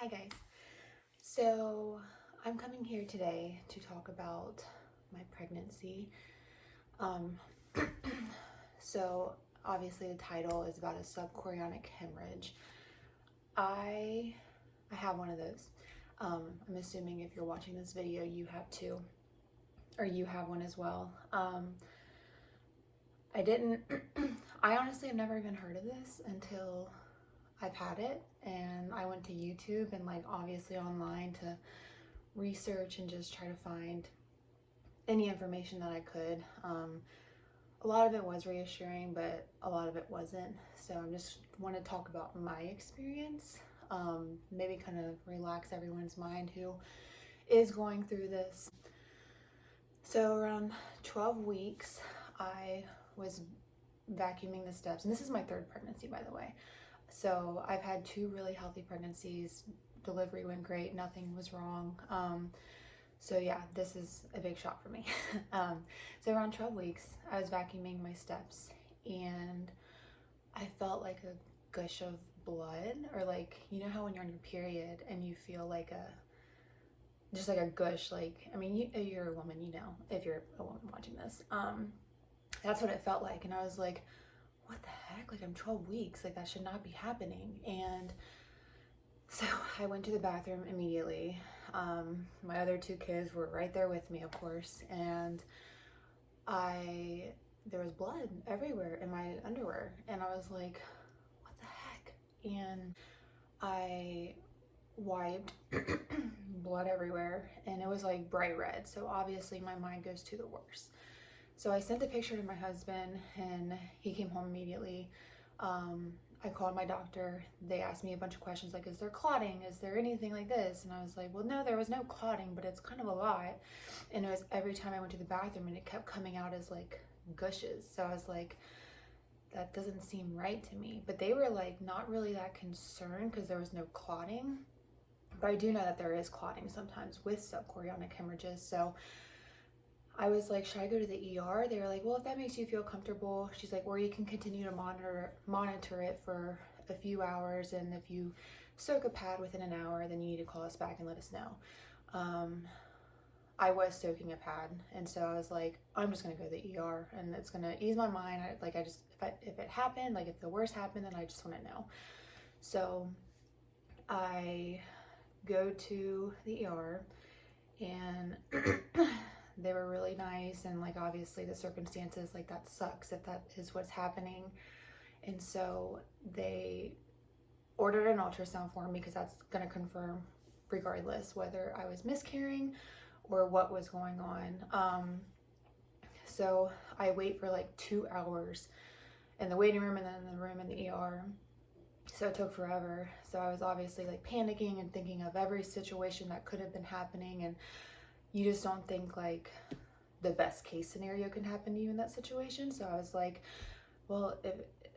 Hi guys. So I'm coming here today to talk about my pregnancy. Um, so obviously the title is about a subchorionic hemorrhage. I have one of those. I'm assuming if you're watching this video, you have two, or you have one as well. I honestly have never even heard of this until I've had it, and I went to YouTube and obviously online to research and just try to find any information that I could. A lot of it was reassuring, but a lot of it wasn't. So I just want to talk about my experience, maybe kind of relax everyone's mind who is going through this. So around 12 weeks, I was vacuuming the steps, and this is my third pregnancy, by the way. So I've had two really healthy pregnancies. Delivery went great, nothing was wrong. So yeah, this is a big shock for me. So around 12 weeks, I was vacuuming my steps, and I felt like a gush of blood, or you know how when you're on your period and you feel just like a gush, I mean, you're a woman, you know, if you're a woman watching this. That's what it felt like, and I was like, what the heck? I'm 12 weeks, that should not be happening. And so I went to the bathroom immediately. My other two kids were right there with me, of course, and there was blood everywhere in my underwear, and I was like, what the heck? And I wiped blood everywhere, and it was bright red, so obviously my mind goes to the worst. So I sent the picture to my husband, and he came home immediately. I called my doctor. They asked me a bunch of questions is there clotting? Is there anything like this? And I was like, well, no, there was no clotting, but it's kind of a lot. And it was every time I went to the bathroom, and it kept coming out as gushes. So I was like, that doesn't seem right to me. But they were not really that concerned because there was no clotting. But I do know that there is clotting sometimes with subchorionic hemorrhages. So I was like, should I go to the ER? They were like, well, if that makes you feel comfortable. She's like, or you can continue to monitor it for a few hours, and if you soak a pad within an hour, then you need to call us back and let us know. I was soaking a pad, and so I was like, I'm just gonna go to the ER, and it's gonna ease my mind. If it happened, if the worst happened, then I just want to know. So I go to the ER, and they were really nice, and obviously the circumstances, that sucks if that is what's happening. And so they ordered an ultrasound for me because that's going to confirm regardless whether I was miscarrying or what was going on. So I wait for 2 hours in the waiting room, and then in the room in the ER. So it took forever. So I was obviously panicking and thinking of every situation that could have been happening, and you just don't think the best case scenario can happen to you in that situation. So I was like, well, if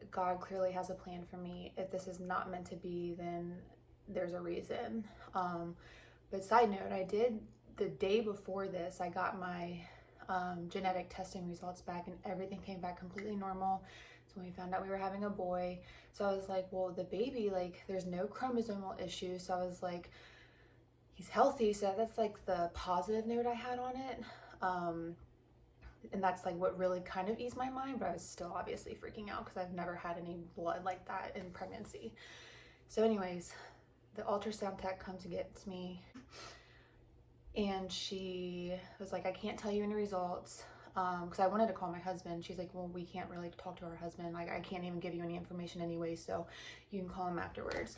God clearly has a plan for me, if this is not meant to be, then there's a reason. But side note, the day before this, I got my genetic testing results back, and everything came back completely normal. So when we found out we were having a boy, so I was like, well, the baby, there's no chromosomal issue. So I was like, he's healthy. So that's the positive note I had on it. And that's what really kind of eased my mind, but I was still obviously freaking out because I've never had any blood like that in pregnancy. So anyways, the ultrasound tech comes and gets me, and she was like, I can't tell you any results, because I wanted to call my husband. She's like, well, we can't really talk to our husband. I can't even give you any information anyway, so you can call him afterwards.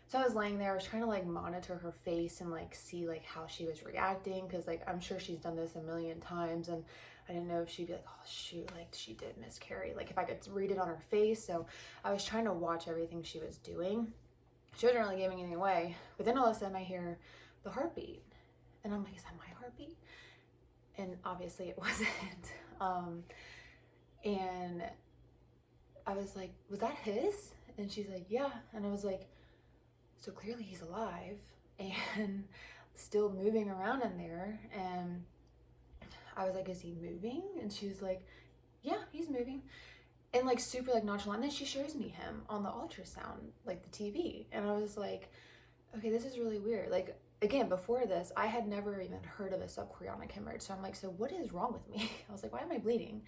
So I was laying there, I was trying to monitor her face and see how she was reacting, because I'm sure she's done this a million times, and I didn't know if she'd be like, oh shoot, she did miscarry, if I could read it on her face. So I was trying to watch everything she was doing. She wasn't really giving anything away, but then all of a sudden I hear the heartbeat, and I'm like, is that my heartbeat? And obviously it wasn't. And I was like, was that his? And she's like, yeah. And I was like, so clearly he's alive and still moving around in there. And I was like, is he moving? And she was like, yeah, he's moving. And super nonchalant. And then she shows me him on the ultrasound, the TV. And I was like, okay, this is really weird. Like, again, before this, I had never even heard of a subchorionic hemorrhage. So I'm like, so what is wrong with me? I was like, why am I bleeding?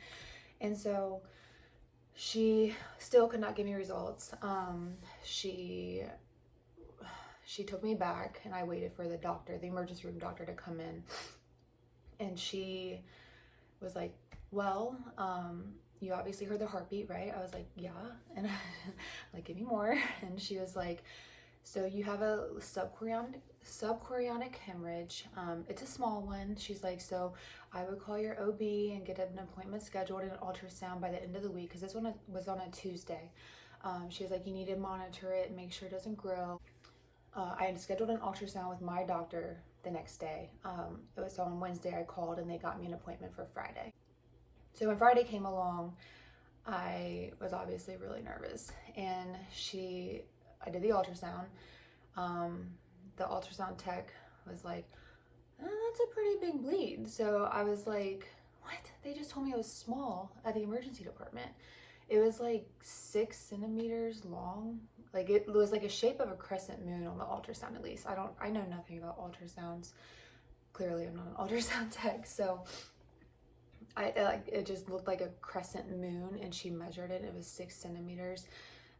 And so she still could not give me results. She took me back, and I waited for the doctor, the emergency room doctor, to come in. And she was like, well, you obviously heard the heartbeat, right? I was like, yeah. And like, give me more. And she was like, so you have a subchorionic hemorrhage. It's a small one. She's like, so I would call your OB and get an appointment scheduled and an ultrasound by the end of the week, because this one was on a Tuesday. She was like, you need to monitor it and make sure it doesn't grow. I had scheduled an ultrasound with my doctor the next day. It was on Wednesday. I called and they got me an appointment for Friday. So when Friday came along, I was obviously really nervous, and I did the ultrasound. The ultrasound tech was like, that's a pretty big bleed. So I was like, what? They just told me it was small at the emergency department. It was like 6 centimeters long. Like, it was like a shape of a crescent moon on the ultrasound, at least. I know nothing about ultrasounds. Clearly, I'm not an ultrasound tech. So it just looked like a crescent moon, and she measured it. It was 6 centimeters.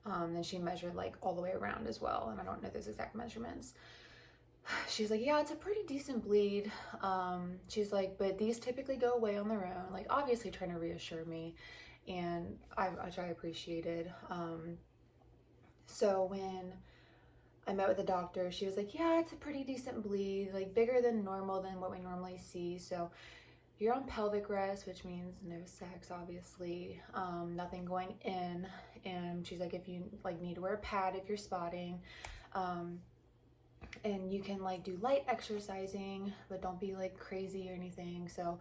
Then she measured like all the way around as well. And I don't know those exact measurements. She's like, yeah, it's a pretty decent bleed. She's like, but these typically go away on their own. Like, obviously trying to reassure me, and which I appreciated. So when I met with the doctor, she was like, yeah, it's a pretty decent bleed, like bigger than normal, than what we normally see. So you're on pelvic rest, which means no sex, obviously, nothing going in. And she's like, if you like need to wear a pad if you're spotting, and you can like do light exercising, but don't be like crazy or anything. So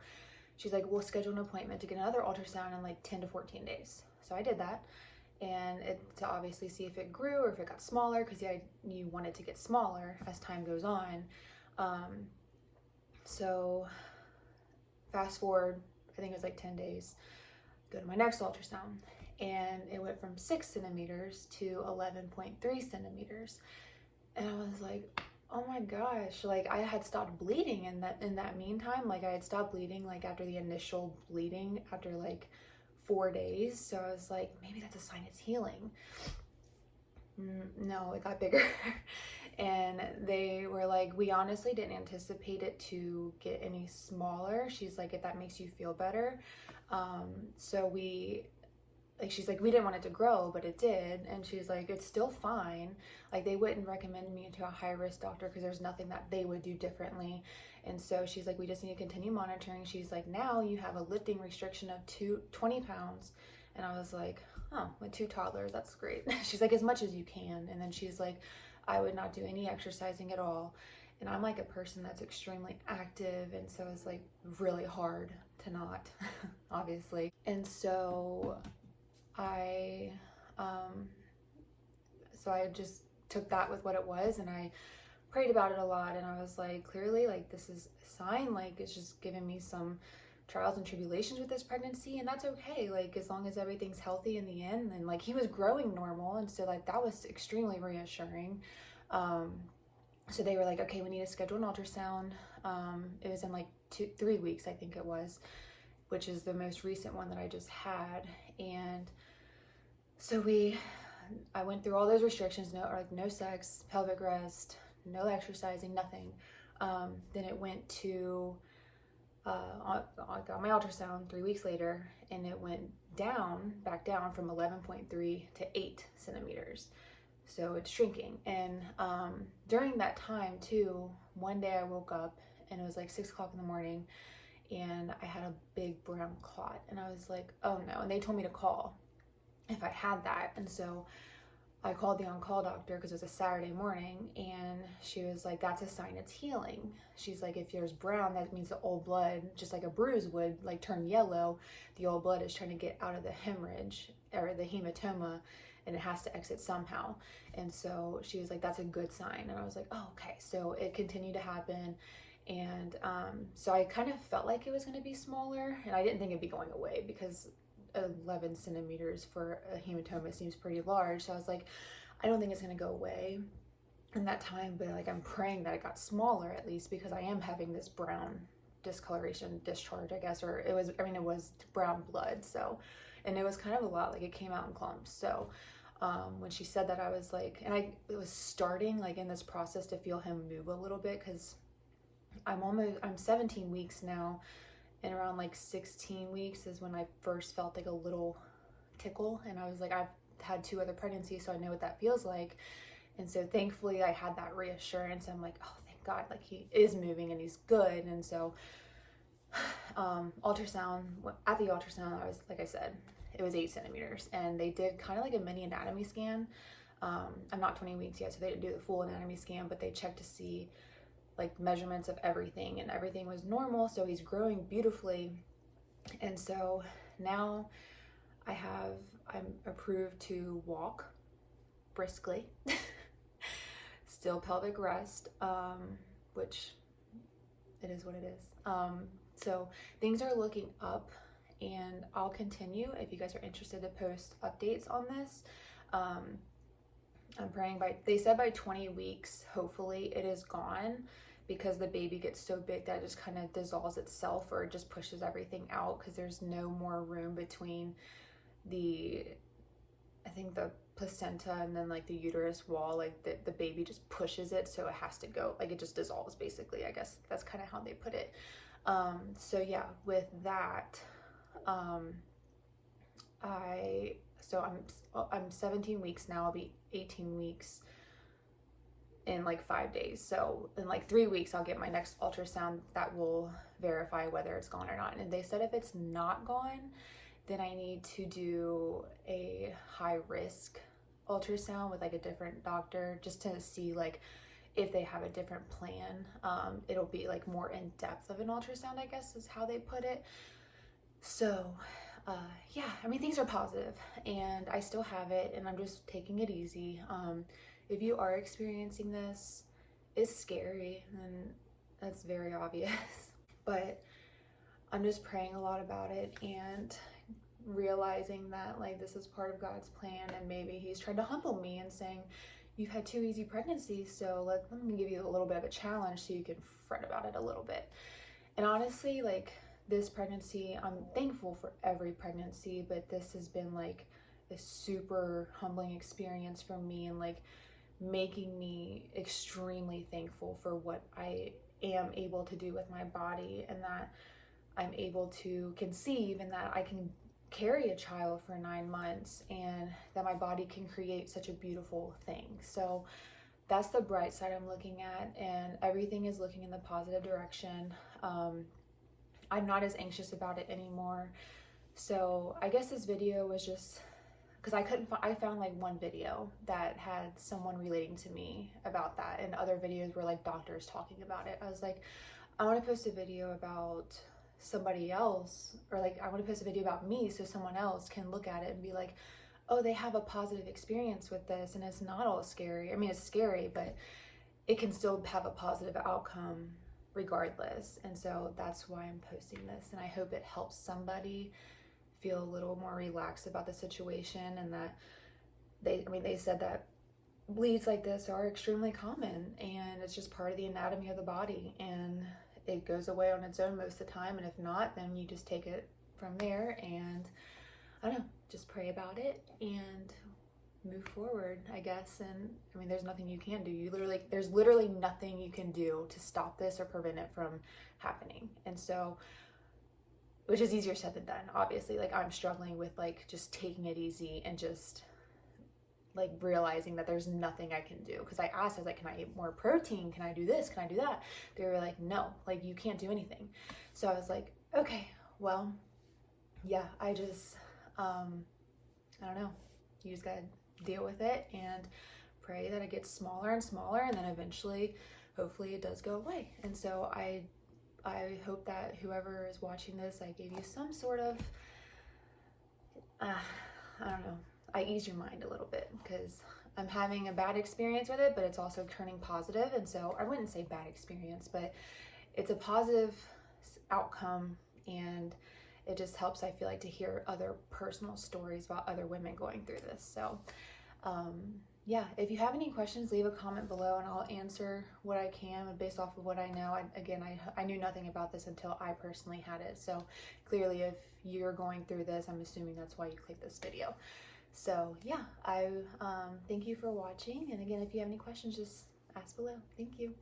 she's like, we'll schedule an appointment to get another ultrasound in like 10 to 14 days. So I did that, and to obviously see if it grew or if it got smaller, because you want it to get smaller as time goes on. So fast forward, I think it was like 10 days, go to my next ultrasound, and it went from 6 centimeters to 11.3 centimeters. And I was like, oh my gosh, like I had stopped bleeding in that meantime. Like I had stopped bleeding like after the initial bleeding after like 4 days. So I was like, maybe that's a sign it's healing. No, it got bigger. And they were like, we honestly didn't anticipate it to get any smaller. She's like, if that makes you feel better. So she's like, we didn't want it to grow, but it did. And she's like, it's still fine. Like, they wouldn't recommend me to a high risk doctor because there's nothing that they would do differently. And so she's like, we just need to continue monitoring. She's like, now you have a lifting restriction of 20 pounds. And I was like, oh, with 2 toddlers, that's great. She's like, as much as you can. And then she's like, I would not do any exercising at all. And I'm like a person that's extremely active. And so it's like really hard to not, obviously. And so I just took that with what it was, and I prayed about it a lot, and I was like, clearly, like, this is a sign, like, it's just giving me some trials and tribulations with this pregnancy, and that's okay, like, as long as everything's healthy in the end. And like, he was growing normal, and so like that was extremely reassuring. So they were like, okay, we need to schedule an ultrasound. It was in like 3 weeks, I think it was, which is the most recent one that I just had. And so I went through all those restrictions, no sex, pelvic rest, no exercising, nothing. Then it went to, I got my ultrasound 3 weeks later, and it went back down from 11.3 to 8 centimeters. So it's shrinking. And during that time too, one day I woke up and it was like 6 o'clock in the morning, and I had a big brown clot, and I was like, oh no. And they told me to call if I had that. And so I called the on-call doctor because it was a Saturday morning, and she was like, that's a sign it's healing. She's like, if there's brown, that means the old blood, just like a bruise would like turn yellow, the old blood is trying to get out of the hemorrhage or the hematoma, and it has to exit somehow. And so she was like, that's a good sign. And I was like, oh, okay. So it continued to happen. And so I kind of felt like it was going to be smaller, and I didn't think it'd be going away because 11 centimeters for a hematoma seems pretty large. So I was like, I don't think it's going to go away. in that time, but like I'm praying that it got smaller at least, because I am having this brown discoloration discharge, I guess, or it was, I mean, it was brown blood. So, and it was kind of a lot, like it came out in clumps. So when she said that, I was like, and it was starting like in this process to feel him move a little bit, because I'm 17 weeks now, and around like 16 weeks is when I first felt like a little tickle. And I was like, I've had 2 other pregnancies, so I know what that feels like. And so thankfully I had that reassurance. I'm like, oh, thank God, like he is moving and he's good. And so ultrasound, at the ultrasound, I was, like I said, it was 8 centimeters, and they did kind of like a mini anatomy scan. I'm not 20 weeks yet, so they didn't do the full anatomy scan, but they checked to see like measurements of everything, and everything was normal. So he's growing beautifully. And so now I'm approved to walk briskly, still pelvic rest, which it is what it is. So things are looking up, and I'll continue if you guys are interested to post updates on this. I'm praying they said by 20 weeks, hopefully it is gone, because the baby gets so big that it just kind of dissolves itself, or it just pushes everything out, because there's no more room between I think the placenta and then like the uterus wall. Like the baby just pushes it, so it has to go, like it just dissolves basically. I guess that's kind of how they put it. So yeah, with that, I'm 17 weeks now. I'll be 18 weeks in like 5 days. So in like 3 weeks, I'll get my next ultrasound that will verify whether it's gone or not. And they said if it's not gone, then I need to do a high risk ultrasound with like a different doctor, just to see like if they have a different plan. It'll be like more in depth of an ultrasound, I guess is how they put it. So yeah, I mean, things are positive, and I still have it, and I'm just taking it easy. If you are experiencing this, it's scary, and that's very obvious, but I'm just praying a lot about it, and realizing that like this is part of God's plan, and maybe he's trying to humble me and saying, you've had 2 easy pregnancies, so let me give you a little bit of a challenge so you can fret about it a little bit. And honestly, like this pregnancy, I'm thankful for every pregnancy, but this has been like a super humbling experience for me, and like making me extremely thankful for what I am able to do with my body, and that I'm able to conceive, and that I can carry a child for 9 months, and that my body can create such a beautiful thing. So that's the bright side I'm looking at, and everything is looking in the positive direction. I'm not as anxious about it anymore. So I guess this video was just because I found like one video that had someone relating to me about that, and other videos were like doctors talking about it. I was like, I want to post a video about somebody else, or like I want to post a video about me so someone else can look at it and be like, oh, they have a positive experience with this, and it's not all scary. I mean, it's scary, but it can still have a positive outcome regardless. And so that's why I'm posting this, and I hope it helps somebody feel a little more relaxed about the situation, and that they said that bleeds like this are extremely common, and it's just part of the anatomy of the body, and it goes away on its own most of the time. And if not, then you just take it from there, and I don't know, just pray about it and move forward, I guess. And I mean, there's nothing you can do. There's literally nothing you can do to stop this or prevent it from happening. And so, which is easier said than done, obviously. Like I'm struggling with like just taking it easy and just like realizing that there's nothing I can do. Because I asked, I was like, can I eat more protein? Can I do this? Can I do that? They were like, no, like you can't do anything. So I was like, okay, well, yeah, I just, I don't know. You just gotta deal with it and pray that it gets smaller and smaller, and then eventually, hopefully it does go away. And so I hope that whoever is watching this, I gave you some sort of, I don't know, I ease your mind a little bit, because I'm having a bad experience with it, but it's also turning positive. And so I wouldn't say bad experience, but it's a positive outcome, and it just helps, I feel like, to hear other personal stories about other women going through this. So yeah, if you have any questions, leave a comment below and I'll answer what I can based off of what I know. I knew nothing about this until I personally had it. So clearly if you're going through this, I'm assuming that's why you clicked this video. So yeah, I thank you for watching. And again, if you have any questions, just ask below. Thank you.